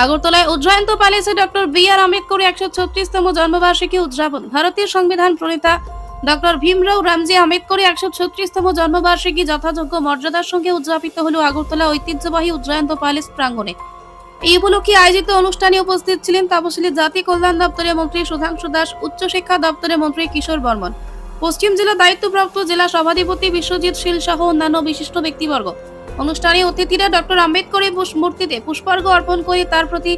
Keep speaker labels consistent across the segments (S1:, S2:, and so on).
S1: আগরতলায় Ujjayanta প্যালেসে doctor B.R.. আম্বেদকরের 136তম জন্মবার্ষিকী উদযাপন। ভারতীয় সংবিধান প্রণেতা ডক্টর ভীমরাও রামজি আম্বেদকরের 136তম জন্মবার্ষিকী যথাযোগ্য মর্যাদার সঙ্গে উদযাপিত হল আগরতলা ঐতিহ্যবাহী উজ্জয়ন্ত প্যালেস প্রাঙ্গণে। এই উপলক্ষে আয়োজিত অনুষ্ঠানে উপস্থিত ছিলেন তপশিলি জাতি কল্যাণ দপ্তরের মন্ত্রী সুধাংশু দাস, উচ্চশিক্ষা দপ্তরের মন্ত্রী কিশোর বর্মন, পশ্চিম জেলা দায়িত্বপ্রাপ্ত জেলা সভাধিপতি বিশ্বজিৎ শীল সহ অন্যান্য বিশিষ্ট ব্যক্তিবর্গ। অনুষ্ঠানে অতিথিরা ডক্টর আম্বেদকরের মূর্তিতে পুষ্পার্ঘ্য অর্পণ করে তার প্রতি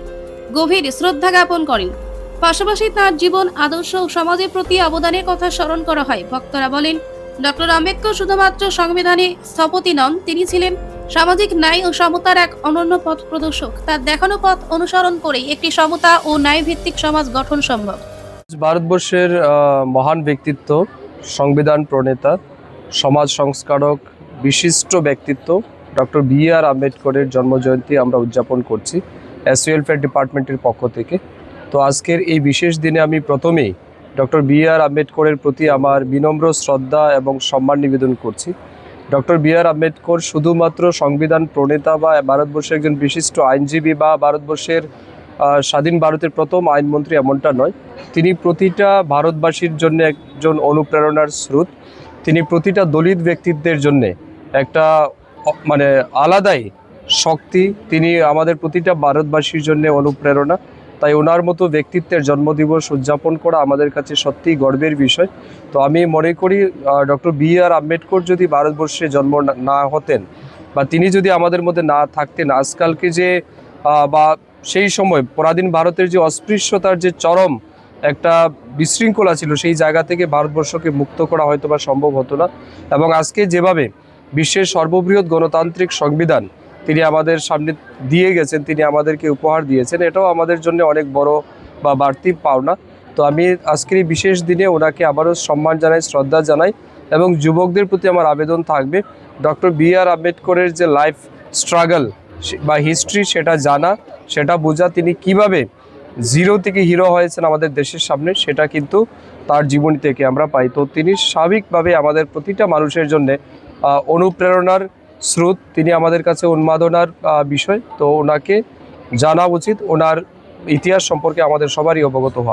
S1: গভীর শ্রদ্ধা জ্ঞাপন করেন। পাশাপাশি তার জীবন আদর্শ ও সমাজের প্রতি অবদানের কথা স্মরণ করা হয়। বক্তারা বলেন, ডক্টর আম্বেদকর শুধুমাত্র সংবিধানে স্থপতি নন, তিনি ছিলেন সামাজিক ন্যায় ও সমতার এক অনন্য পথ প্রদর্শক। তার দেখানো পথ অনুসরণ করে একটি সমতা ও ন্যায় ভিত্তিক সমাজ গঠন সম্ভব।
S2: ভারতবর্ষের মহান ব্যক্তিত্ব, সংবিধান প্রণেতা, সমাজ সংস্কারক, বিশিষ্ট ব্যক্তিত্ব ডক্টর বি.আর. আম্বেদকরের জন্মজয়ন্তী আমরা উদযাপন করছি এসসি ওয়েলফেয়ার ডিপার্টমেন্টের পক্ষ থেকে। তো আজকের এই বিশেষ দিনে আমি প্রথমেই ডক্টর বি.আর. আম্বেদকরের প্রতি আমার বিনম্র শ্রদ্ধা এবং সম্মান নিবেদন করছি। Doctor B.R.. আম্বেদকর শুধুমাত্র সংবিধান প্রণেতা বা ভারতবর্ষের একজন বিশিষ্ট আইনজীবী বা ভারতবর্ষের স্বাধীন ভারতের প্রথম আইনমন্ত্রী এমনটা নয়। তিনি প্রতিটা ভারতবাসীর জন্য একজন অনুপ্রেরণার স্রোত। তিনি প্রতিটা দলিত ব্যক্তিত্বের জন্যে একটা আলাদাই শক্তি। তিনি আমাদের প্রতিটা ভারতবাসীর জন্য অনুপ্রেরণা। তাই ওনার মতো ব্যক্তিত্বের জন্মদিবস উদযাপন করা আমাদের কাছে সত্যিই গর্বের বিষয়। তো আমি মনে করি ডক্টর বি.আর. আম্বেদকর যদি ভারতবর্ষে জন্ম না হতেন বা তিনি যদি আমাদের মধ্যে না থাকতেন, আজকালকে যে বা সেই সময় পরাধীন ভারতের যে অস্পৃশ্যতার যে চরম একটা বিশৃঙ্খলা ছিল, সেই জায়গা থেকে ভারতবর্ষকে মুক্ত করা হয়তো বা সম্ভব হতো না। এবং আজকে যেভাবে বিশ্বের সর্ববৃহৎ গণতান্ত্রিক সংবিধান তিনি আমাদের সামনে দিয়ে গেছেন, তিনি আমাদেরকে উপহার দিয়েছেন, এটাও আমাদের জন্য অনেক বড় বা বাড়তি পাওনা। তো আমি আজকের এই বিশেষ দিনে ওনাকে আবারও সম্মান জানাই, শ্রদ্ধা জানাই। এবং যুবকদের প্রতি আমার আবেদন থাকবে, ডক্টর বি.আর. আম্বেদকরের যে লাইফ স্ট্রাগল বা হিস্ট্রি সেটা জানা, সেটা বোঝা, তিনি কিভাবে জিরো থেকে হিরো হয়েছেন আমাদের দেশের সামনে, সেটা কিন্তু তার জীবনী থেকে আমরা পাই। তো তিনি স্বাভাবিকভাবে আমাদের প্রতিটা মানুষের জন্য অনুপ্রেরণার স্রোত, তিনি আমাদের কাছে উন্মাদনার বিষয়। তো ওনাকে জানা উচিত, ওনার ইতিহাস সম্পর্কে আমাদের সবারই অবগত হওয়া।